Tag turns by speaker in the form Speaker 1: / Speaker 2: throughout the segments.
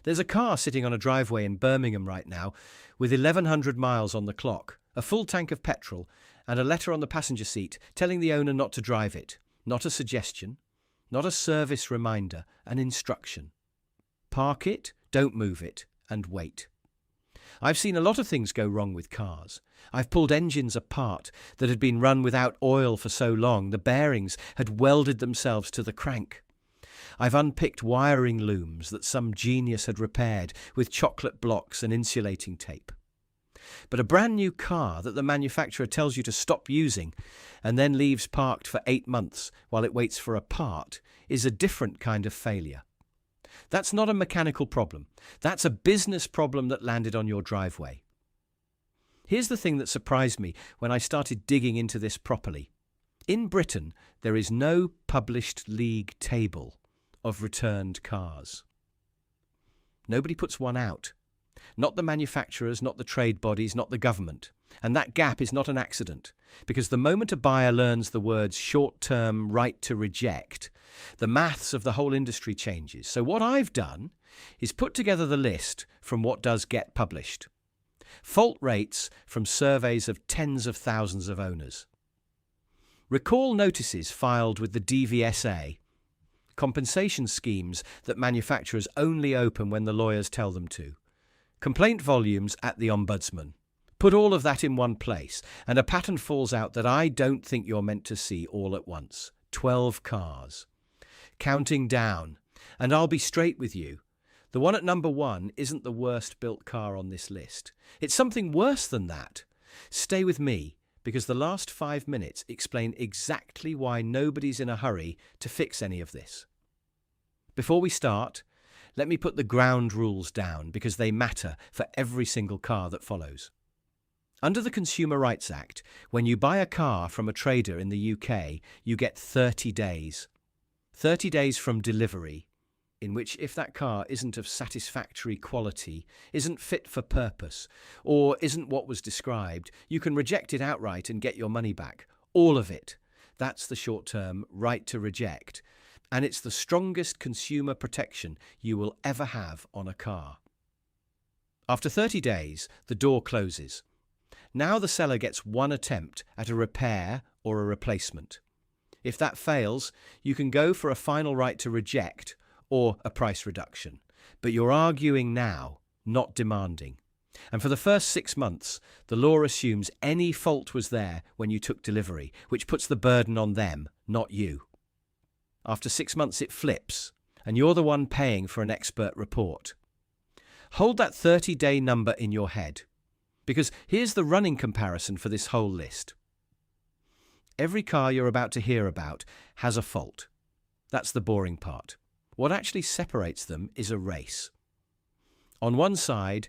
Speaker 1: There's a car sitting on a driveway in Birmingham right now with 1,100 miles on the clock, a full tank of petrol, and a letter on the passenger seat telling the owner not to drive it. Not a suggestion, not a service reminder, an instruction. Park it, don't move it, and wait. I've seen a lot of things go wrong with cars. I've pulled engines apart that had been run without oil for so long the bearings had welded themselves to the crank. I've unpicked wiring looms that some genius had repaired with chocolate blocks and insulating tape. But a brand new car that the manufacturer tells you to stop using and then leaves parked for 8 months while it waits for a part is a different kind of failure. That's not a mechanical problem. That's a business problem that landed on your driveway. Here's the thing that surprised me when I started digging into this properly. In Britain, there is no published league table of returned cars. Nobody puts one out. Not the manufacturers, not the trade bodies, not the government. And that gap is not an accident, because the moment a buyer learns the words short-term right to reject, the maths of the whole industry changes. So what I've done is put together the list from what does get published. Fault rates from surveys of tens of thousands of owners. Recall notices filed with the DVSA. Compensation schemes that manufacturers only open when the lawyers tell them to. Complaint volumes at the ombudsman. Put all of that in one place, and a pattern falls out that I don't think you're meant to see all at once. 12 cars. Counting down. And I'll be straight with you. The one at number 1 isn't the worst built car on this list. It's something worse than that. Stay with me, because the last 5 minutes explain exactly why nobody's in a hurry to fix any of this. Before we start, let me put the ground rules down because they matter for every single car that follows. Under the Consumer Rights Act, when you buy a car from a trader in the UK, you get 30 days. 30 days from delivery, in which if that car isn't of satisfactory quality, isn't fit for purpose, or isn't what was described, you can reject it outright and get your money back. All of it. That's the short-term right to reject. And it's the strongest consumer protection you will ever have on a car. After 30 days, the door closes. Now the seller gets one attempt at a repair or a replacement. If that fails, you can go for a final right to reject or a price reduction. But you're arguing now, not demanding. And for the first 6 months, the law assumes any fault was there when you took delivery, which puts the burden on them, not you. After 6 months, it flips, and you're the one paying for an expert report. Hold that 30-day number in your head, because here's the running comparison for this whole list. Every car you're about to hear about has a fault. That's the boring part. What actually separates them is a race. On one side,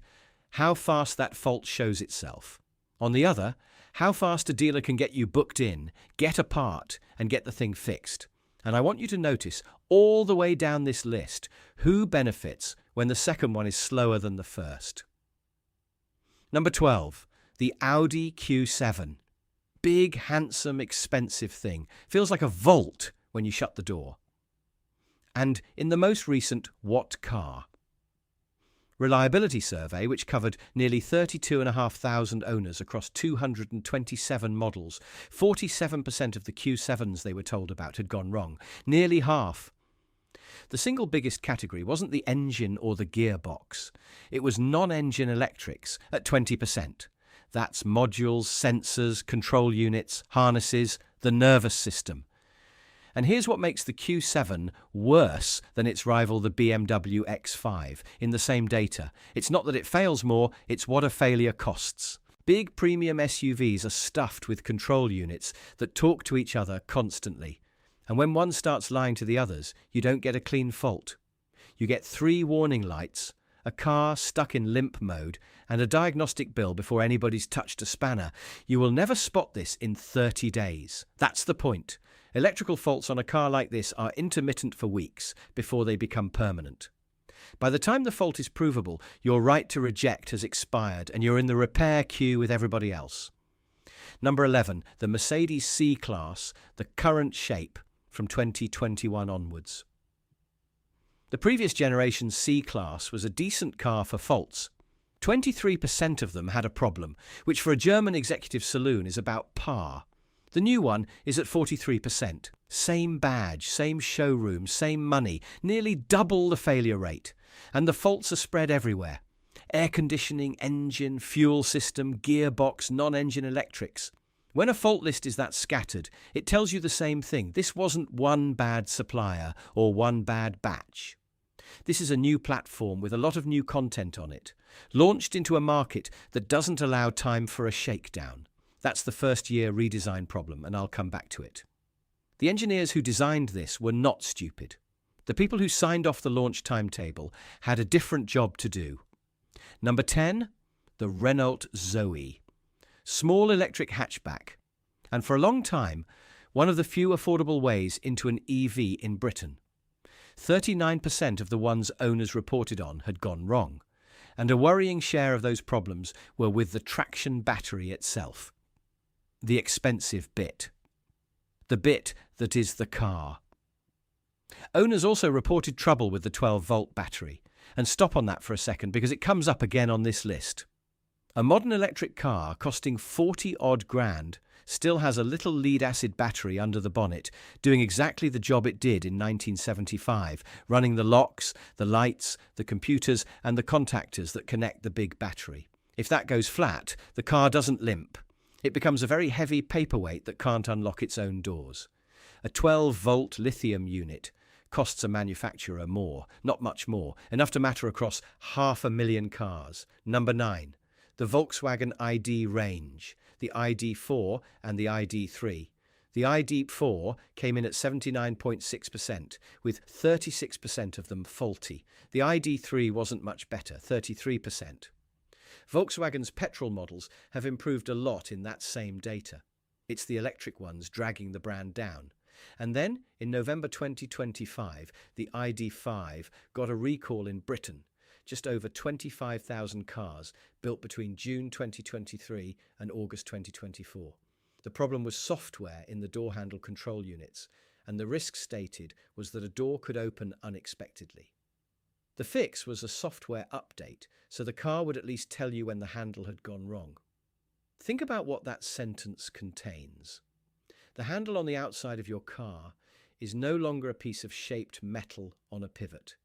Speaker 1: how fast that fault shows itself. On the other, how fast a dealer can get you booked in, get a part, and get the thing fixed. And I want you to notice, all the way down this list, who benefits when the second one is slower than the first. Number 12, the Audi Q7. Big, handsome, expensive thing. Feels like a vault when you shut the door. And in the most recent What Car? Reliability survey, which covered nearly 32,500 owners across 227 models, 47% of the Q7s they were told about had gone wrong, nearly half. The single biggest category wasn't the engine or the gearbox. It was non-engine electrics at 20%. That's modules, sensors, control units, harnesses, the nervous system. And here's what makes the Q7 worse than its rival, the BMW X5, in the same data. It's not that it fails more, it's what a failure costs. Big premium SUVs are stuffed with control units that talk to each other constantly. And when one starts lying to the others, you don't get a clean fault. You get 3 warning lights, a car stuck in limp mode, and a diagnostic bill before anybody's touched a spanner. You will never spot this in 30 days. That's the point. Electrical faults on a car like this are intermittent for weeks before they become permanent. By the time the fault is provable, your right to reject has expired and you're in the repair queue with everybody else. Number 11, the Mercedes C-Class, the current shape from 2021 onwards. The previous generation's C-Class was a decent car for faults. 23% of them had a problem, which for a German executive saloon is about par. The new one is at 43%. Same badge, same showroom, same money, nearly double the failure rate. And the faults are spread everywhere. Air conditioning, engine, fuel system, gearbox, non-engine electrics. When a fault list is that scattered, it tells you the same thing. This wasn't one bad supplier or one bad batch. This is a new platform with a lot of new content on it, launched into a market that doesn't allow time for a shakedown. That's the first-year redesign problem, and I'll come back to it. The engineers who designed this were not stupid. The people who signed off the launch timetable had a different job to do. Number 10, the Renault Zoe. Small electric hatchback, and for a long time, one of the few affordable ways into an EV in Britain. 39% of the ones owners reported on had gone wrong, and a worrying share of those problems were with the traction battery itself. The expensive bit. The bit that is the car. Owners also reported trouble with the 12-volt battery, and stop on that for a second because it comes up again on this list. A modern electric car costing 40-odd grand still has a little lead-acid battery under the bonnet, doing exactly the job it did in 1975, running the locks, the lights, the computers and the contactors that connect the big battery. If that goes flat, the car doesn't limp. It becomes a very heavy paperweight that can't unlock its own doors. A 12-volt lithium unit costs a manufacturer more, not much more, enough to matter across 500,000 cars. Number 9. The Volkswagen ID range, the ID4 and the ID3. The ID4 came in at 79.6%, with 36% of them faulty. The ID3 wasn't much better, 33%. Volkswagen's petrol models have improved a lot in that same data. It's the electric ones dragging the brand down. And then, in November 2025, the ID5 got a recall in Britain. Just over 25,000 cars built between June 2023 and August 2024. The problem was software in the door handle control units, and the risk stated was that a door could open unexpectedly. The fix was a software update, so the car would at least tell you when the handle had gone wrong. Think about what that sentence contains. The handle on the outside of your car is no longer a piece of shaped metal on a pivot.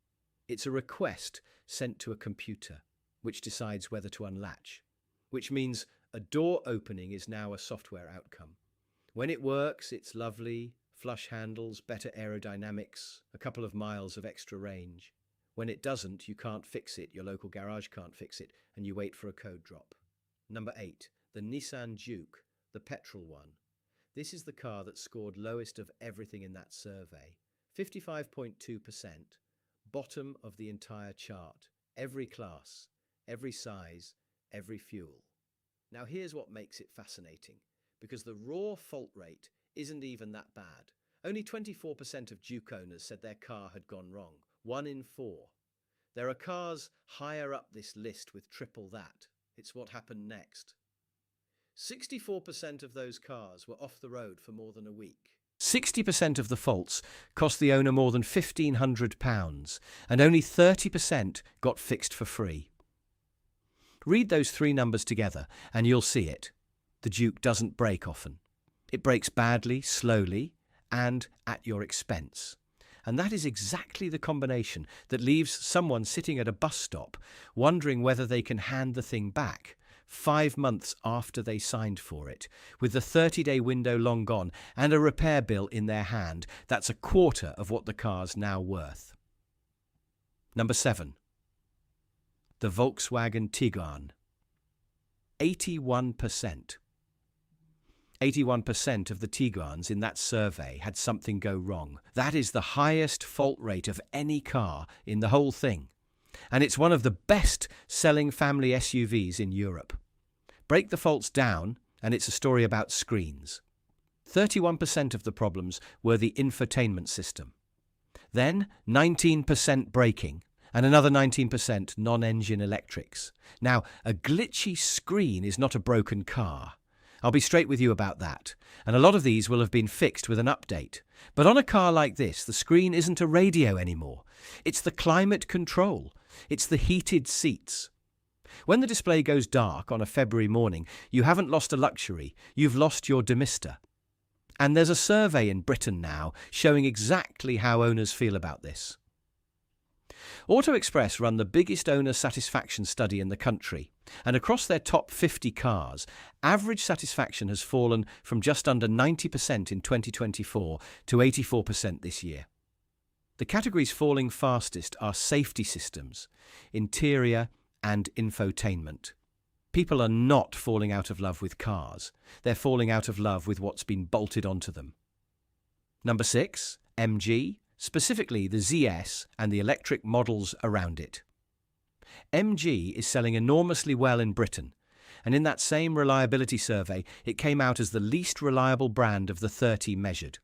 Speaker 1: It's a request sent to a computer, which decides whether to unlatch, which means a door opening is now a software outcome. When it works, it's lovely, flush handles, better aerodynamics, a couple of miles of extra range. When it doesn't, you can't fix it, your local garage can't fix it, and you wait for a code drop. Number 8, the Nissan Juke, the petrol one. This is the car that scored lowest of everything in that survey, 55.2%. Bottom of the entire chart, every class, every size, every fuel. Now here's what makes it fascinating, because the raw fault rate isn't even that bad. Only 24% of Juke owners said their car had gone wrong, 1 in 4. There are cars higher up this list with triple that. It's what happened next. 64% of those cars were off the road for more than a week. 60% of the faults cost the owner more than £1,500, and only 30% got fixed for free. Read those three numbers together, and you'll see it. The Juke doesn't break often. It breaks badly, slowly, and at your expense. And that is exactly the combination that leaves someone sitting at a bus stop wondering whether they can hand the thing back 5 months after they signed for it, with the 30-day window long gone and a repair bill in their hand. That's a quarter of what the car's now worth. Number 7. The Volkswagen Tiguan. 81%. 81% of the Tiguans in that survey had something go wrong. That is the highest fault rate of any car in the whole thing. And it's one of the best-selling family SUVs in Europe. Break the faults down, and it's a story about screens. 31% of the problems were the infotainment system. Then 19% braking, and another 19% non-engine electrics. Now, a glitchy screen is not a broken car. I'll be straight with you about that, and a lot of these will have been fixed with an update. But on a car like this, the screen isn't a radio anymore. It's the climate control. It's the heated seats. When the display goes dark on a February morning, you haven't lost a luxury, you've lost your demister. And there's a survey in Britain now showing exactly how owners feel about this. Auto Express run the biggest owner satisfaction study in the country, and across their top 50 cars, average satisfaction has fallen from just under 90% in 2024 to 84% this year. The categories falling fastest are safety systems, interior, and infotainment. People are not falling out of love with cars. They're falling out of love with what's been bolted onto them. Number 6, MG, specifically the ZS and the electric models around it. MG is selling enormously well in Britain, and in that same reliability survey, it came out as the least reliable brand of the 30 measured.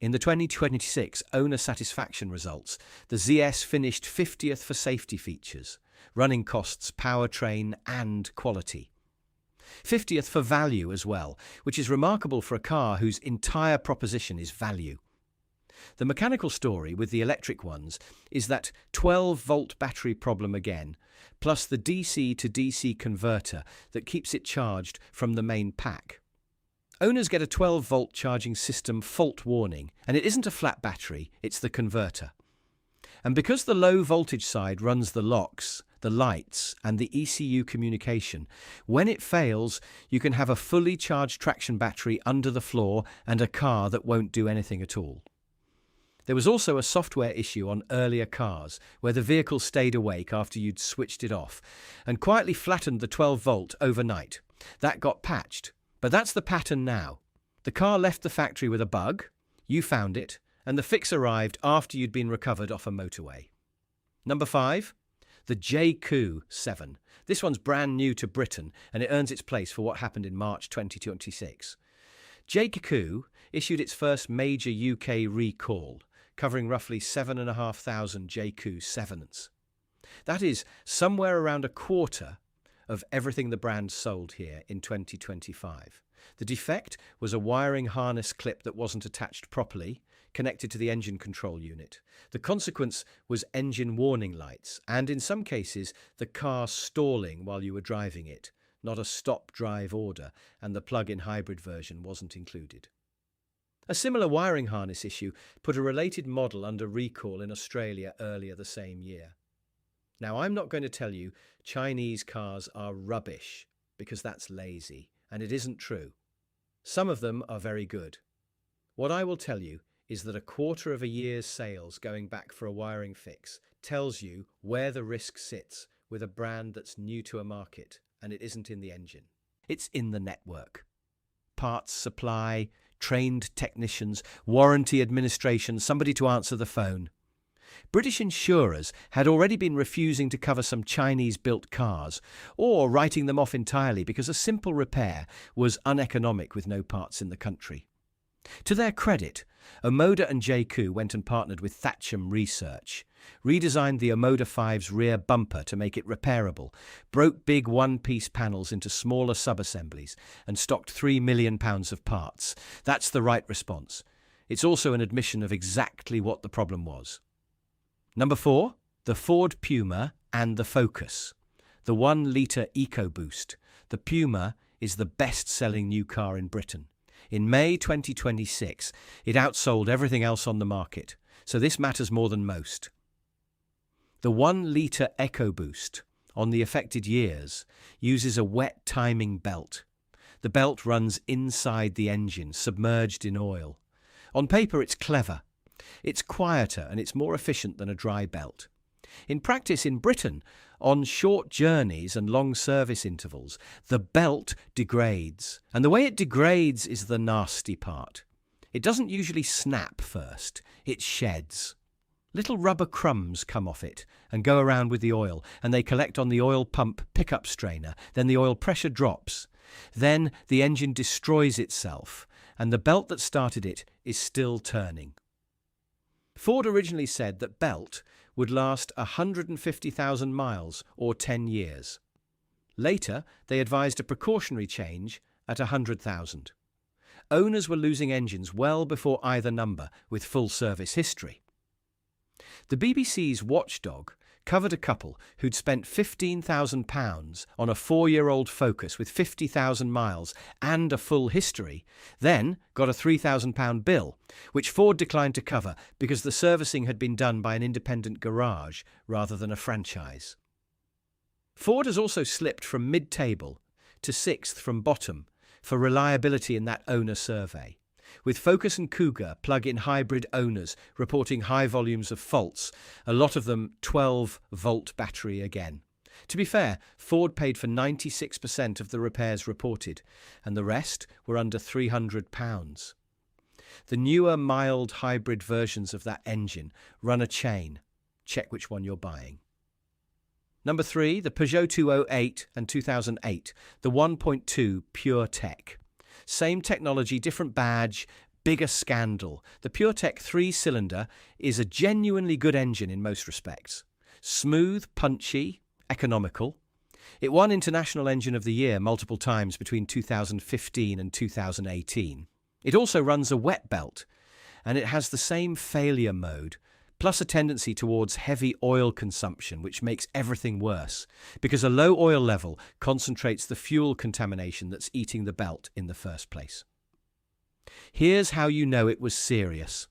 Speaker 1: In the 2026 owner satisfaction results, the ZS finished 50th for safety features, running costs, powertrain, and quality. 50th for value as well, which is remarkable for a car whose entire proposition is value. The mechanical story with the electric ones is that 12-volt battery problem again, plus the DC to DC converter that keeps it charged from the main pack. Owners get a 12-volt charging system fault warning, and it isn't a flat battery, it's the converter. And because the low voltage side runs the locks, the lights, and the ECU communication, when it fails, you can have a fully charged traction battery under the floor and a car that won't do anything at all. There was also a software issue on earlier cars where the vehicle stayed awake after you'd switched it off and quietly flattened the 12-volt overnight. That got patched, but that's the pattern now. The car left the factory with a bug, you found it, and the fix arrived after you'd been recovered off a motorway. Number 5, the Q7. This one's brand new to Britain and it earns its place for what happened in March 2026. Q issued its first major UK recall, covering roughly 7,500 Q7s. That is somewhere around a quarter of everything the brand sold here in 2025. The defect was a wiring harness clip that wasn't attached properly, connected to the engine control unit. The consequence was engine warning lights, and in some cases, the car stalling while you were driving it, not a stop-drive order, and the plug-in hybrid version wasn't included. A similar wiring harness issue put a related model under recall in Australia earlier the same year. Now, I'm not going to tell you Chinese cars are rubbish, because that's lazy, and it isn't true. Some of them are very good. What I will tell you is that a quarter of a year's sales going back for a wiring fix tells you where the risk sits with a brand that's new to a market, and it isn't in the engine. It's in the network. Parts supply, trained technicians, warranty administration, somebody to answer the phone. British insurers had already been refusing to cover some Chinese-built cars, or writing them off entirely because a simple repair was uneconomic with no parts in the country. To their credit, Omoda and J.Q. went and partnered with Thatcham Research, redesigned the Omoda 5's rear bumper to make it repairable, broke big one-piece panels into smaller sub-assemblies, and stocked £3 million of parts. That's the right response. It's also an admission of exactly what the problem was. Number 4, the Ford Puma and the Focus. The 1-litre EcoBoost. The Puma is the best-selling new car in Britain. In May 2026, it outsold everything else on the market, so this matters more than most. The 1-litre EcoBoost, on the affected years, uses a wet timing belt. The belt runs inside the engine, submerged in oil. On paper, it's clever. It's quieter and it's more efficient than a dry belt. In practice in Britain, on short journeys and long service intervals, the belt degrades. And the way it degrades is the nasty part. It doesn't usually snap first, it sheds. Little rubber crumbs come off it and go around with the oil, and they collect on the oil pump pickup strainer. Then the oil pressure drops. Then the engine destroys itself, and the belt that started it is still turning. Ford originally said that belt would last 150,000 miles or 10 years. Later, they advised a precautionary change at 100,000. Owners were losing engines well before either number with full service history. The BBC's Watchdog covered a couple who'd spent £15,000 on a 4-year-old Focus with 50,000 miles and a full history, then got a £3,000 bill, which Ford declined to cover because the servicing had been done by an independent garage rather than a franchise. Ford has also slipped from mid-table to 6th from bottom for reliability in that owner survey, with Focus and Cougar plug-in hybrid owners reporting high volumes of faults, a lot of them 12-volt battery again. To be fair, Ford paid for 96% of the repairs reported, and the rest were under £300. The newer mild hybrid versions of that engine run a chain. Check which one you're buying. Number 3, the Peugeot 208 and 2008, the 1.2 PureTech. Same technology, different badge, bigger scandal. The PureTech 3-cylinder is a genuinely good engine in most respects. Smooth, punchy, economical. It won International Engine of the Year multiple times between 2015 and 2018. It also runs a wet belt, and it has the same failure mode, plus a tendency towards heavy oil consumption, which makes everything worse, because a low oil level concentrates the fuel contamination that's eating the belt in the first place. Here's how you know it was serious.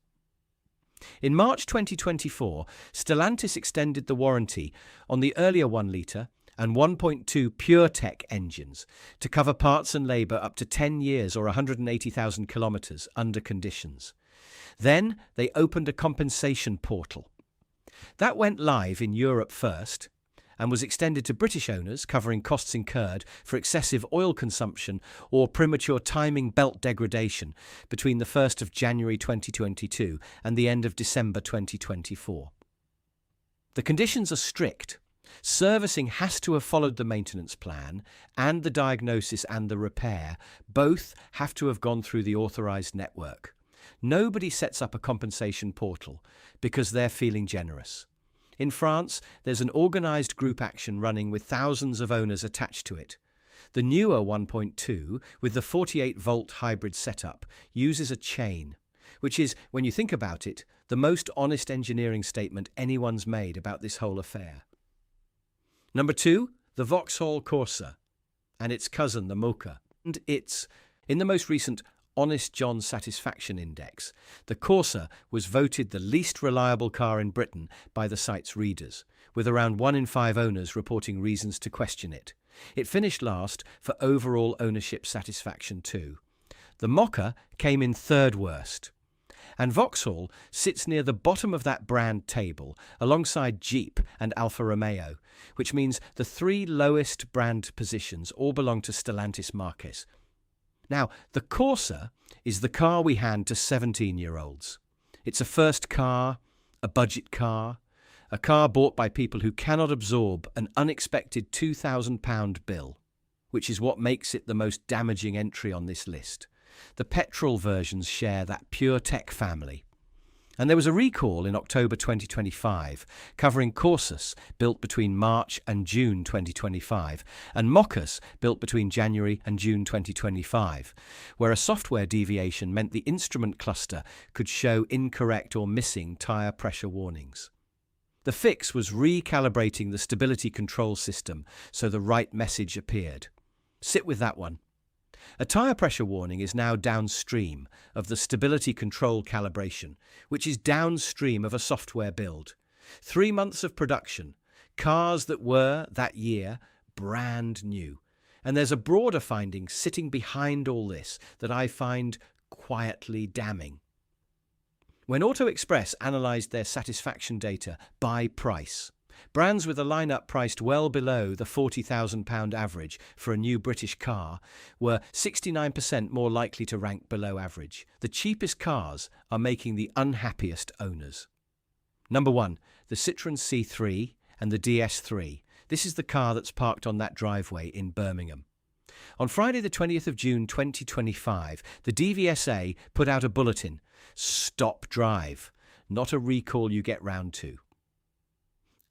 Speaker 1: In March 2024, Stellantis extended the warranty on the earlier 1-litre and 1.2 PureTech engines to cover parts and labour up to 10 years or 180,000 kilometres under conditions. Then they opened a compensation portal. That went live in Europe first and was extended to British owners, covering costs incurred for excessive oil consumption or premature timing belt degradation between the 1st of January 2022 and the end of December 2024. The conditions are strict. Servicing has to have followed the maintenance plan, and the diagnosis and the repair both have to have gone through the authorised network. Nobody sets up a compensation portal because they're feeling generous. In France, there's an organised group action running with thousands of owners attached to it. The newer 1.2, with the 48-volt hybrid setup, uses a chain, which is, when you think about it, the most honest engineering statement anyone's made about this whole affair. Number 2, the Vauxhall Corsa, and its cousin, the Mocha. And it's, in the most recent Honest John Satisfaction Index, the Corsa was voted the least reliable car in Britain by the site's readers, with around 1 in 5 owners reporting reasons to question it. It finished last for overall ownership satisfaction too. The Mocha came in 3rd worst. And Vauxhall sits near the bottom of that brand table alongside Jeep and Alfa Romeo, which means the 3 lowest brand positions all belong to Stellantis Marques. Now, the Corsa is the car we hand to 17-year-olds. It's a first car, a budget car, a car bought by people who cannot absorb an unexpected £2,000 bill, which is what makes it the most damaging entry on this list. The petrol versions share that PureTech family. And there was a recall in October 2025 covering Corsas built between March and June 2025 and Mochas built between January and June 2025, where a software deviation meant the instrument cluster could show incorrect or missing tyre pressure warnings. The fix was recalibrating the stability control system so the right message appeared. Sit with that one. A tyre pressure warning is now downstream of the stability control calibration, which is downstream of a software build. 3 months of production, cars that were, that year, brand new. And there's a broader finding sitting behind all this that I find quietly damning. When Auto Express analysed their satisfaction data by price, brands with a lineup priced well below the £40,000 average for a new British car were 69% more likely to rank below average. The cheapest cars are making the unhappiest owners. Number 1, the Citroën C3 and the DS3. This is the car that's parked on that driveway in Birmingham. On Friday the 20th of June 2025, the DVSA put out a bulletin, "Stop drive, not a recall you get round to."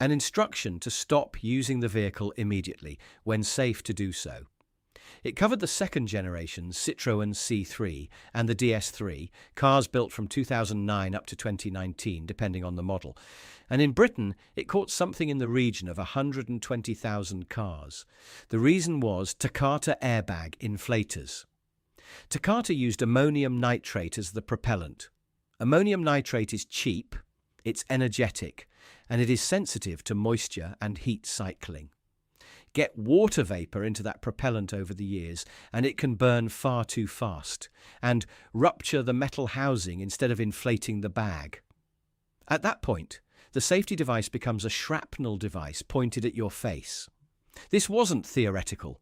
Speaker 1: An instruction to stop using the vehicle immediately when safe to do so. It covered the second generation Citroën C3 and the DS3, cars built from 2009 up to 2019, depending on the model. And in Britain, it caught something in the region of 120,000 cars. The reason was Takata airbag inflators. Takata used ammonium nitrate as the propellant. Ammonium nitrate is cheap, it's energetic, and it is sensitive to moisture and heat cycling. Get water vapour into that propellant over the years, and it can burn far too fast, and rupture the metal housing instead of inflating the bag. At that point, the safety device becomes a shrapnel device pointed at your face. This wasn't theoretical.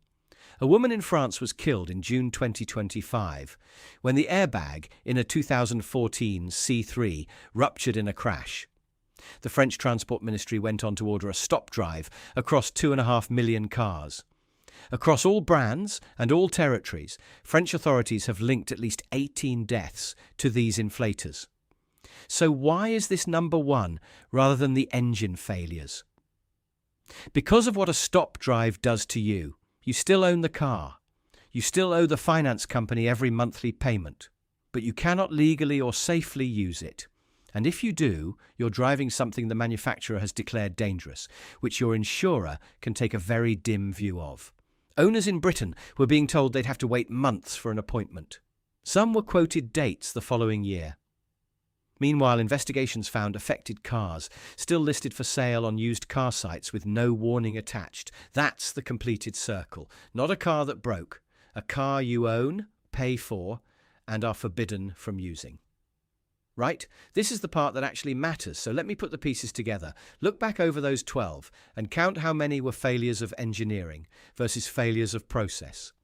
Speaker 1: A woman in France was killed in June 2025 when the airbag in a 2014 C3 ruptured in a crash. The French Transport Ministry went on to order a stop drive across 2.5 million cars. Across all brands and all territories, French authorities have linked at least 18 deaths to these inflators. So why is this number one rather than the engine failures? Because of what a stop drive does to you. You still own the car. You still owe the finance company every monthly payment. But you cannot legally or safely use it. And if you do, you're driving something the manufacturer has declared dangerous, which your insurer can take a very dim view of. Owners in Britain were being told they'd have to wait months for an appointment. Some were quoted dates the following year. Meanwhile, investigations found affected cars still listed for sale on used car sites with no warning attached. That's the completed circle. Not a car that broke. A car you own, pay for, and are forbidden from using. Right? This is the part that actually matters, so let me put the pieces together. Look back over those 12 and count how many were failures of engineering versus failures of process.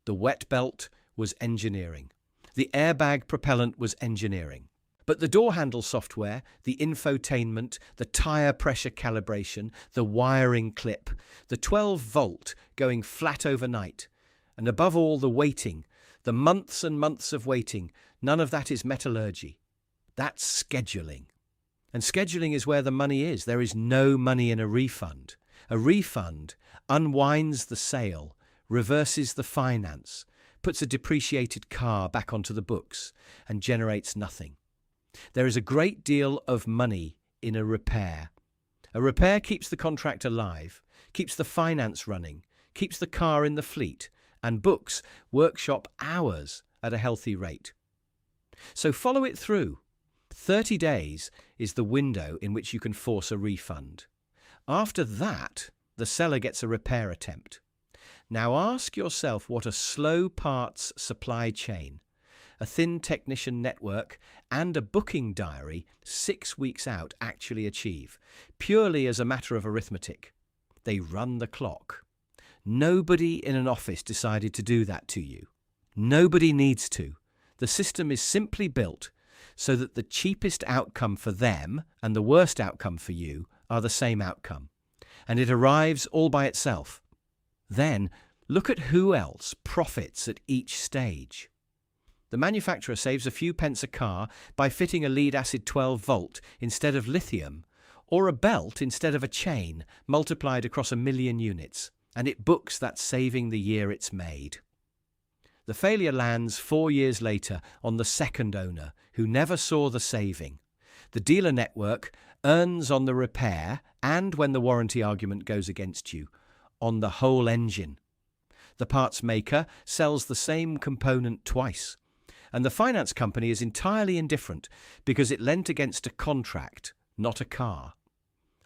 Speaker 1: The wet belt was engineering. The airbag propellant was engineering. But the door handle software, the infotainment, the tyre pressure calibration, the wiring clip, the 12-volt going flat overnight, and above all the waiting, the months and months of waiting, none of that is metallurgy. That's scheduling. And scheduling is where the money is. There is no money in a refund. A refund unwinds the sale, reverses the finance, puts a depreciated car back onto the books, and generates nothing. There is a great deal of money in a repair. A repair keeps the contract alive, keeps the finance running, keeps the car in the fleet, and books workshop hours at a healthy rate. So follow it through. 30 days is the window in which you can force a refund. After that, the seller gets a repair attempt. Now ask yourself what a slow parts supply chain, a thin technician network, and a booking diary 6 weeks out actually achieve, purely as a matter of arithmetic. They run the clock. Nobody in an office decided to do that to you. Nobody needs to. The system is simply built so that the cheapest outcome for them and the worst outcome for you are the same outcome. And it arrives all by itself. Then look at who else profits at each stage. The manufacturer saves a few pence a car by fitting a lead-acid 12-volt instead of lithium, or a belt instead of a chain multiplied across 1 million units, and it books that saving the year it's made. The failure lands 4 years later on the second owner, who never saw the saving. The dealer network earns on the repair and, when the warranty argument goes against you, on the whole engine. The parts maker sells the same component twice, and the finance company is entirely indifferent because it lent against a contract, not a car.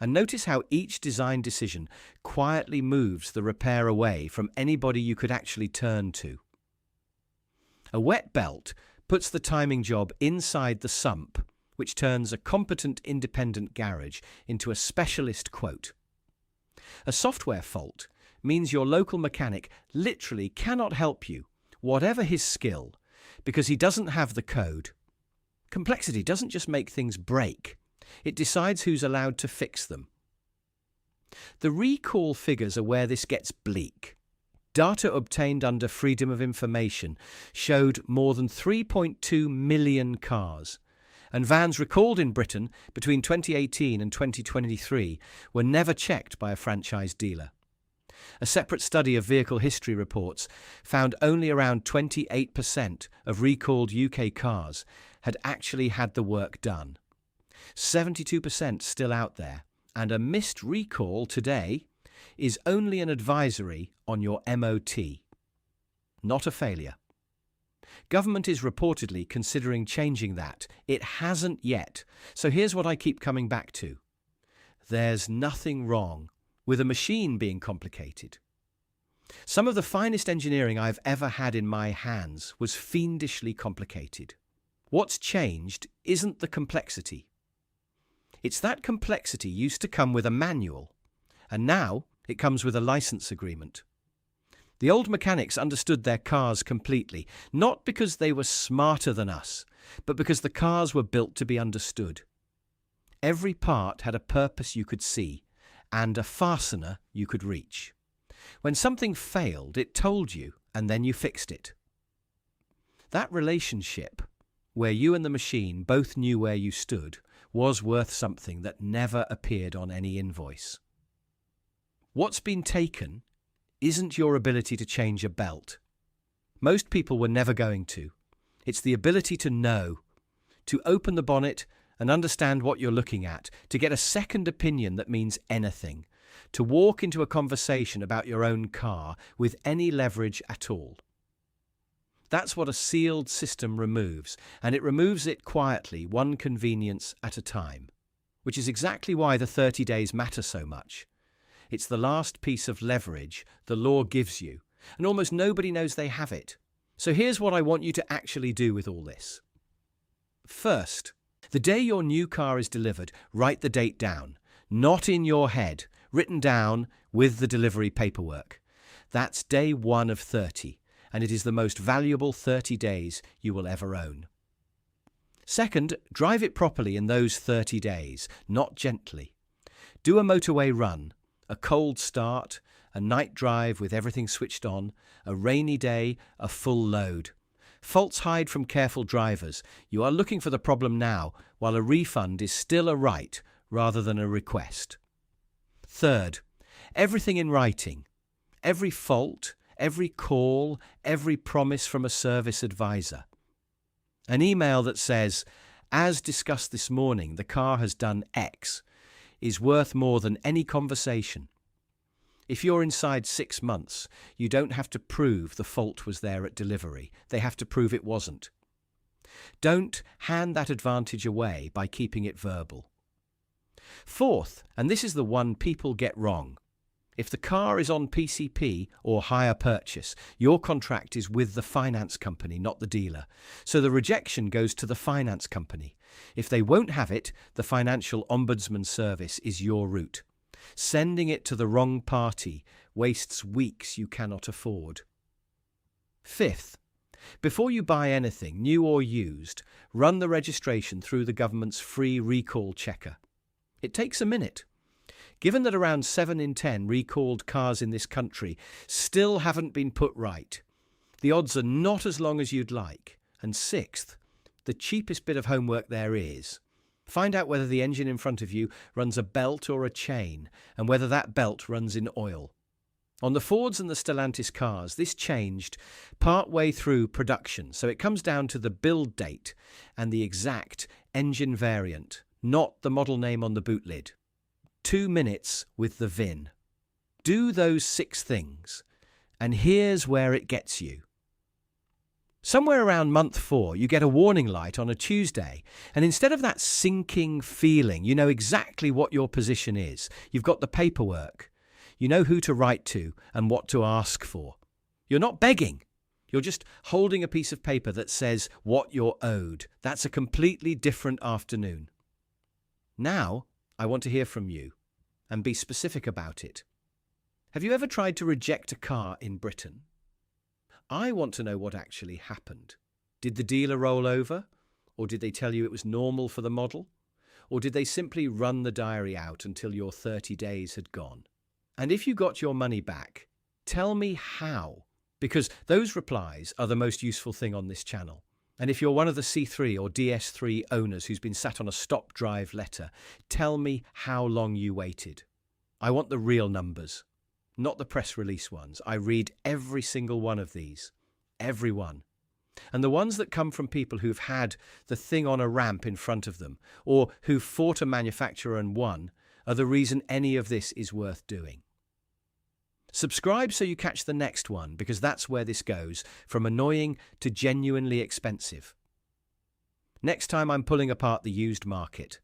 Speaker 1: And notice how each design decision quietly moves the repair away from anybody you could actually turn to. A wet belt puts the timing job inside the sump, which turns a competent independent garage into a specialist quote. A software fault means your local mechanic literally cannot help you, whatever his skill, because he doesn't have the code. Complexity doesn't just make things break, it decides who's allowed to fix them. The recall figures are where this gets bleak. Data obtained under Freedom of Information showed more than 3.2 million cars, and vans recalled in Britain between 2018 and 2023 were never checked by a franchise dealer. A separate study of vehicle history reports found only around 28% of recalled UK cars had actually had the work done. 72% still out there, and a missed recall today is only an advisory on your MOT, not a failure. Government is reportedly considering changing that. It hasn't yet. So here's what I keep coming back to. There's nothing wrong with a machine being complicated. Some of the finest engineering I've ever had in my hands was fiendishly complicated. What's changed isn't the complexity. It's that complexity used to come with a manual, and now it comes with a license agreement. The old mechanics understood their cars completely, not because they were smarter than us, but because the cars were built to be understood. Every part had a purpose you could see, and a fastener you could reach. When something failed, it told you, and then you fixed it. That relationship, where you and the machine both knew where you stood, was worth something that never appeared on any invoice. What's been taken isn't your ability to change a belt. Most people were never going to. It's the ability to know, to open the bonnet and understand what you're looking at, to get a second opinion that means anything, to walk into a conversation about your own car with any leverage at all. That's what a sealed system removes, and it removes it quietly, one convenience at a time, which is exactly why the 30 days matter so much. It's the last piece of leverage the law gives you, and almost nobody knows they have it. So here's what I want you to actually do with all this. First, the day your new car is delivered, write the date down, not in your head, written down with the delivery paperwork. That's day 1 of 30, and it is the most valuable 30 days you will ever own. Second, drive it properly in those 30 days, not gently. Do a motorway run, a cold start, a night drive with everything switched on, a rainy day, a full load. Faults hide from careful drivers. You are looking for the problem now, while a refund is still a right rather than a request. Third, everything in writing. Every fault, every call, every promise from a service advisor. An email that says, as discussed this morning, the car has done X, is worth more than any conversation. If you're inside 6 months, you don't have to prove the fault was there at delivery. They have to prove it wasn't. Don't hand that advantage away by keeping it verbal. Fourth, and this is the one people get wrong, if the car is on PCP or hire purchase, your contract is with the finance company, not the dealer. So the rejection goes to the finance company. If they won't have it, the financial ombudsman service is your route. Sending it to the wrong party wastes weeks you cannot afford. Fifth, before you buy anything, new or used, run the registration through the government's free recall checker. It takes a minute. Given that around 7 in 10 recalled cars in this country still haven't been put right, the odds are not as long as you'd like. And sixth, the cheapest bit of homework there is. Find out whether the engine in front of you runs a belt or a chain, and whether that belt runs in oil. On the Fords and the Stellantis cars, this changed part way through production, so it comes down to the build date and the exact engine variant, not the model name on the boot lid. 2 minutes with the VIN. Do those 6 things, and here's where it gets you. Somewhere around month 4, you get a warning light on a Tuesday, and instead of that sinking feeling, you know exactly what your position is. You've got the paperwork. You know who to write to and what to ask for. You're not begging. You're just holding a piece of paper that says what you're owed. That's a completely different afternoon. Now, I want to hear from you, and be specific about it. Have you ever tried to reject a car in Britain? I want to know what actually happened. Did the dealer roll over? Or did they tell you it was normal for the model? Or did they simply run the diary out until your 30 days had gone? And if you got your money back, tell me how, because those replies are the most useful thing on this channel. And if you're one of the C3 or DS3 owners who's been sat on a stop drive letter, tell me how long you waited. I want the real numbers, not the press release ones. I read every single one of these. Every one. And the ones that come from people who've had the thing on a ramp in front of them, or who've fought a manufacturer and won, are the reason any of this is worth doing. Subscribe so you catch the next one, because that's where this goes, from annoying to genuinely expensive. Next time I'm pulling apart the used market,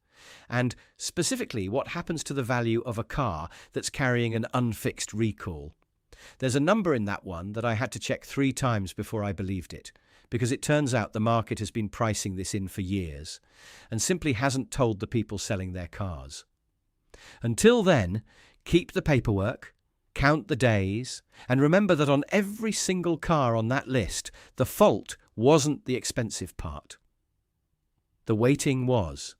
Speaker 1: and specifically what happens to the value of a car that's carrying an unfixed recall. There's a number in that one that I had to check 3 times before I believed it, because it turns out the market has been pricing this in for years and simply hasn't told the people selling their cars. Until then, keep the paperwork, count the days, and remember that on every single car on that list, the fault wasn't the expensive part. The waiting was.